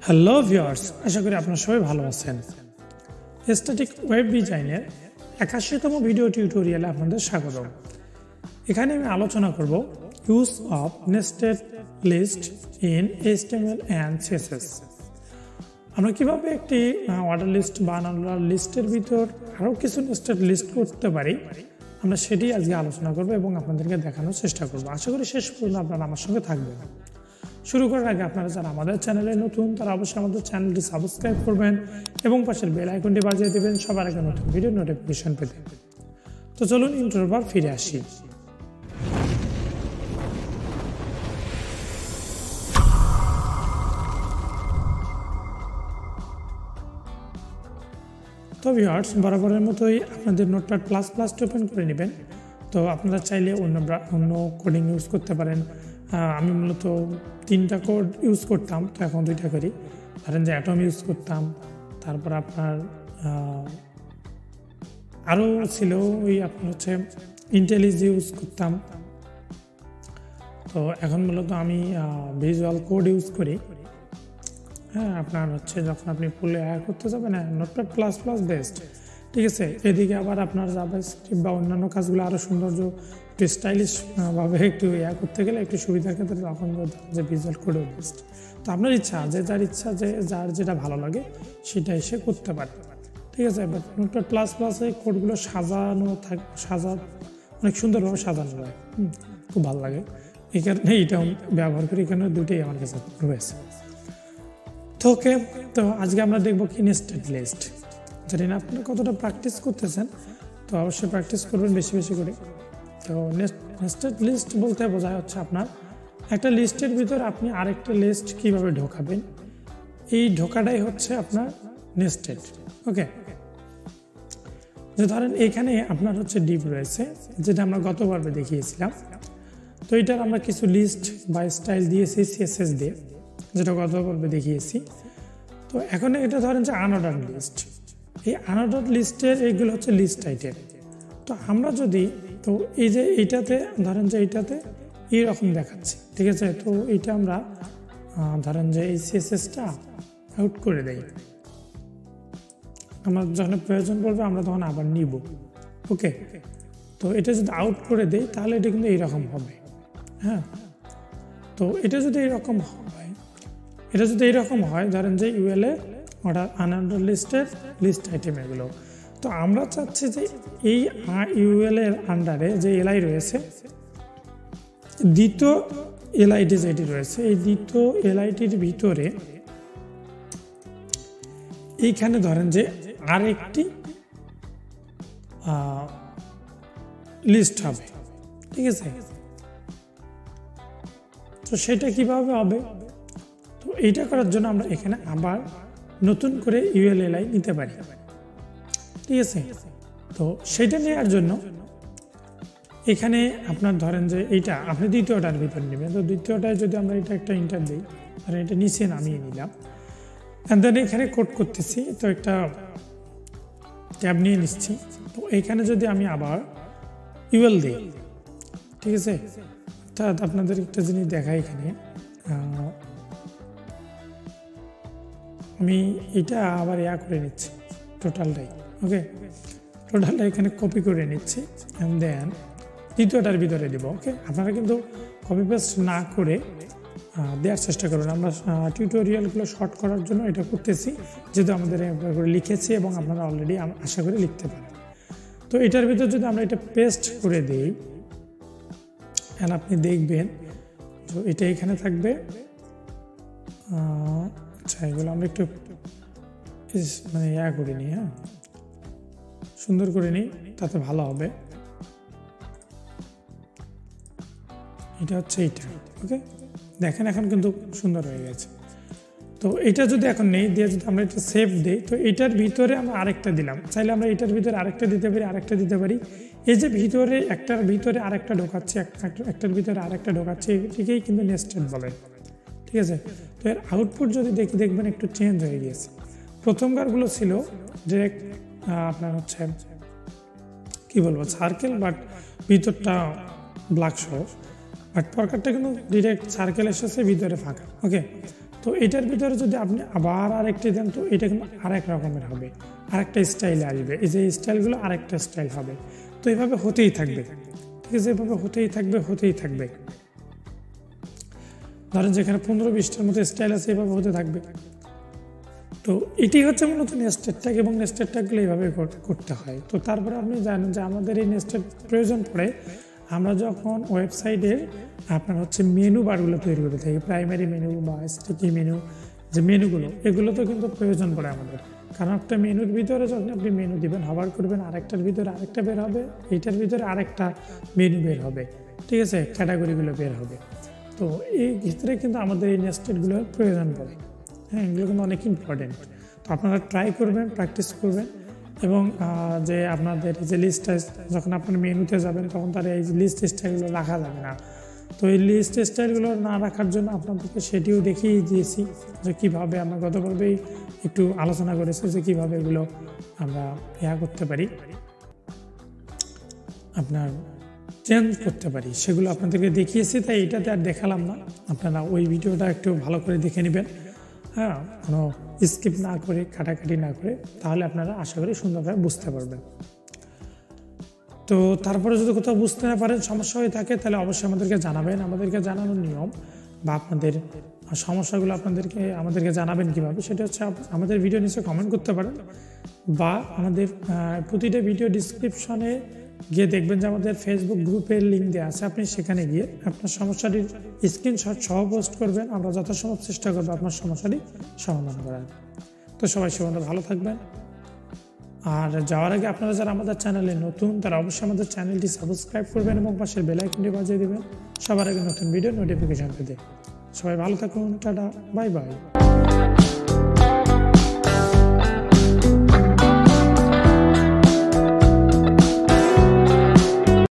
Hello viewers, আশা করি আপনারা সবাই ভালো আছেন। স্ট্যাটিক ওয়েব ডিজাইনের 81তম ভিডিও টিউটোরিয়ালে আপনাদের স্বাগত। এখানে আমি আলোচনা করব use of nested list in HTML and CSS। আমরা কিভাবে একটি অর্ডার লিস্ট বা আনঅর্ডার লিস্টের ভিতর আরও কিছু নেস্টেড লিস্ট করতে পারি, আমরা সেটি আজকে আলোচনা করব এবং আপনাদেরকে দেখানোর চেষ্টা করব। আশা করি শেষ পর্যন্ত আপনারা আমার সঙ্গে থাকবেন। শুরু করার আগে আপনারা যারা আমাদের চ্যানেলে নতুন তারা অবশ্যই আমাদের চ্যানেলটি সাবস্ক্রাইব করবেন এবং পাশের বেল আইকনটি বাজিয়ে দেবেন সবার আগে নতুন ভিডিও নোটিফিকেশন পেতে। তো চলুন ইন্ট্রোর পর ফিরে আসি। তো ভিউয়ার্স, বরাবরের মতোই আপনাদের নোটপ্যাড প্লাস প্লাসটি ওপেন করে নেবেন। তো আপনারা চাইলে অন্য কোডিং ইউজ করতে পারেন। আমি মূলত 3টা কোড ইউজ করতাম, তো এখন 2টা করি। ধরেন যে অ্যাটম ইউজ করতাম, তারপর আপনার আরও ছিল আপনার হচ্ছে ইন্টেলিজ ইউজ করতাম। তো এখন মূলত আমি ভিজুয়াল কোড ইউজ করি। হ্যাঁ, আপনার হচ্ছে যখন আপনি ফুলে করতে যাবেন নোটপ্যাড প্লাস প্লাস বেস্ট, ঠিক আছে। এদিকে আবার আপনার জাভাস্ক্রিপ্ট বা অন্যান্য কাজগুলো আরও সৌন্দর্য একটু স্টাইলিশ ভাবে একটু করতে গেলে একটু সুবিধার ক্ষেত্রে তখন যে ভিজুয়াল কোডও বেস্ট। তো আপনার ইচ্ছা যে যার যেটা ভালো লাগে সেটা এসে করতে পারে, ঠিক আছে। বাট নোটপ্যাড প্লাস প্লাস এই কোডগুলো অনেক সুন্দরভাবে সাজানো যায়, খুব ভালো লাগে। এই কারণে এইটাও ব্যবহার করি, এখানে দুটোই আমার কাছে রয়েছে। তো ওকে, তো আজকে আমরা দেখবো কি নেস্টেড লিস্ট। জানি না আপনারা কতটা প্র্যাকটিস করতেছেন, তো অবশ্যই প্র্যাকটিস করবেন বেশি বেশি করে। তো নেস্টেড লিস্ট বলতে বোঝায় হচ্ছে আপনার একটা লিস্টের ভিতর আপনি আরেকটা লিস্ট কিভাবে ঢোকাবেন, এই ঢোকাটাই হচ্ছে আপনার নেস্টেড। ওকে, যে ধরেন এখানে আপনার হচ্ছে ডিপ রয়েছে, যেটা আমরা গত পর্বে দেখিয়েছিলাম। তো এটার আমরা কিছু লিস্ট বা স্টাইল দিয়েছি CSS দিয়ে, যেটা গত পর্বে দেখিয়েছি। তো এখন এটা ধরেন যে আনঅর্ডার লিস্ট। এই আনঅর্ডার লিস্টের এইগুলো হচ্ছে লিস্ট আইটেম। তো আমরা যদি এই যে এইটাতে ধরেন যে এইটাতে এইরকম দেখাচ্ছে, ঠিক আছে। তো এইটা আমরা ধরেন যে এই CSSটা আউট করে দেই। আমার যখন প্রয়োজন পড়বে আমরা তখন আবার নিব। ওকে, তো এটা যদি আউট করে দেই তাহলে এটা কিন্তু এইরকম হবে। হ্যাঁ, তো এটা যদি এইরকম হয় ধরেন যে ইউএলএ অর্ডার আনঅর্ডার লিস্টের লিস্ট আইটেম এগুলো। তো আমরা চাচ্ছি যে এই ইউএল এর আন্ডারে যে এলআই রয়েছে, দ্বিতীয় এলআইটি যেটি রয়েছে, এই দ্বিতীয় এলআইটির ভিতরে এইখানে ধরেন যে আরেকটি লিস্ট হবে, ঠিক আছে। তো সেটা কিভাবে হবে? তো এইটা করার জন্য আমরা এখানে আবার নতুন করে ইউএলএলআই নিতে পারি, ঠিক আছে। তো সেটা নেওয়ার জন্য এখানে আপনার ধরেন যে এইটা আপনি দ্বিতীয়টার ভিতর নেবেন। তো দ্বিতীয়টায় যদি আমরা এটা একটা ইন্টার দিই, ধরেন এটা নিচে নামিয়ে নিলাম, অ্যান্ড দেন এখানে কোড করতেছি। তো একটা ট্যাব নিয়ে নিচ্ছি। তো এখানে যদি আমি আবার ইউএল দিই, ঠিক আছে। অর্থাৎ আপনাদের একটা জিনিস দেখাই, এখানে আমি এটা আবার করে নিচ্ছি টোটালটাই। ওকে, টোটালটা এখানে কপি করে নিচ্ছি অ্যান্ড দেন দ্বিতীয়টার ভিতরে দেবো। ওকে, আপনারা কিন্তু কপি পেস্ট না করে দেওয়ার চেষ্টা করবেন। আমরা টিউটোরিয়ালগুলো শর্ট করার জন্য এটা করতেছি, যেহেতু আমাদের একবার করে লিখেছি এবং আপনারা অলরেডি আশা করি লিখতে পারেন। তো এটার ভিতর যদি আমরা এটা পেস্ট করে দিই অ্যান্ড আপনি দেখবেন তো এটা এখানে থাকবে। আচ্ছা, এগুলো আমরা একটু মানে করে নিই, হ্যাঁ, সুন্দর করে নিই, তাতে ভালো হবে। এটা হচ্ছে এইটা। ওকে, দেখেন এখন কিন্তু সুন্দর হয়ে গেছে। তো এটা যদি এখন নেই দিয়ে যদি আমরা এটা সেভ দিই, তো এটার ভিতরে আমরা আরেকটা দিলাম। চাইলে আমরা এটার ভিতরে আরেকটা দিতে পারি। এই যে ভিতরে একটার ভিতরে আরেকটা ঢোকাচ্ছে, একটার ভিতরে আরেকটা ঢোকাচ্ছে, এটিকেই কিন্তু নেস্টেড বলে, ঠিক আছে। তো এর আউটপুট যদি দেখবেন একটু চেঞ্জ হয়ে গিয়েছে। প্রথমকারগুলো ছিল ডিরেক্ট আপনার হচ্ছে কি বলবো সার্কেল, বাট ভিতরটা ব্ল্যাক সহ। বাট পরকারটা কিন্তু ডিরেক্ট সার্কেল এসেছে, ভিতরে ফাঁকা। ওকে, তো তো এটার ভিতরে যদি আপনি আবার আরেকটি দেন তো এটা কিন্তু আরেক রকমের হবে, আরেকটা স্টাইলে আসবে। এই যে স্টাইলগুলো আরেকটা স্টাইল হবে। তো এইভাবে হতেই থাকবে, ঠিক আছে, এভাবে হতেই থাকবে। ধরেন যেখানে 15-20টার মতো স্টাইল আছে, এভাবে হতে থাকবে। তো এটি হচ্ছে মূলত নেস্টেড ট্যাগ, এবং নেস্টেড ট্যাগগুলো এইভাবে করতে হয়। তো তারপরে আপনি জানেন যে আমাদের এই নেস্টেড প্রয়োজন পড়ে আমরা যখন ওয়েবসাইটের আপনার হচ্ছে মেনু বারগুলো তৈরি করে থাকি, প্রাইমারি মেনু বা স্টিকি মেনু, যে মেনুগুলো, এগুলো তো কিন্তু প্রয়োজন পড়ে আমাদের। কারণ একটা মেনুর ভিতরে যখন আপনি মেনু দিবেন, হবার করবেন, আরেকটার ভিতরে আরেকটা বের হবে, এইটার ভিতরে আরেকটা মেনু বের হবে, ঠিক আছে, ক্যাটাগরিগুলো বের হবে। তো এই ক্ষেত্রে কিন্তু আমাদের এই নেস্টেডগুলোর প্রয়োজন পড়ে। হ্যাঁ, এগুলো কিন্তু অনেক ইম্পর্টেন্ট। তো আপনারা ট্রাই করবেন, প্র্যাকটিস করবেন, এবং যে আপনাদের যে লিস্ট যখন আপনার মেনুতে যাবেন তখন তার এই লিস্ট স্টাইলগুলো রাখা যাবে না। তো এই লিস্ট স্টাইলগুলো না রাখার জন্য আপনাদেরকে সেটিও দেখিয়ে দিয়েছি যে কীভাবে আমরা গতভাবেই একটু আলোচনা করেছি যে কীভাবে এগুলো আমরা করতে পারি, আপনার চেঞ্জ করতে পারি, সেগুলো আপনাদেরকে দেখিয়েছি। তাই এটাতে আর দেখালাম না, আপনারা ওই ভিডিওটা একটু ভালো করে দেখে নেবেন। হ্যাঁ, কোনো স্কিপ না করে, কাটাকাটি না করে, তাহলে আপনারা আশা করি সুন্দরভাবে বুঝতে পারবেন। তো তারপরে যদি কোথাও বুঝতে না পারেন, সমস্যা হয়ে থাকে, তাহলে অবশ্যই আমাদেরকে জানাবেন। আমাদেরকে জানানোর নিয়ম বা আপনাদের সমস্যাগুলো আমাদেরকে জানাবেন কীভাবে, সেটা হচ্ছে আমাদের ভিডিও নিচে কমেন্ট করতে পারেন, বা আমাদের প্রতিটা ভিডিও ডিসক্রিপশনে গিয়ে দেখবেন যে আমাদের ফেসবুক গ্রুপের লিঙ্ক দেওয়া আছে, আপনি সেখানে গিয়ে আপনার সমস্যাটির স্ক্রিনশট সহ পোস্ট করবেন। আমরা যথাসম্ভব চেষ্টা করবো আপনার সমস্যাটি সমাধান করার। তো সবাই সেভাবে ভালো থাকবেন। আর যাওয়ার আগে আপনারা যারা আমাদের চ্যানেলে নতুন, তারা অবশ্যই আমাদের চ্যানেলটি সাবস্ক্রাইব করবেন এবং পাশের বেল আইকনটি বাজিয়ে দেবেন সবার আগে নতুন ভিডিও নোটিফিকেশন পেতে। সবাই ভালো থাকুন, টাটা, বাই বাই।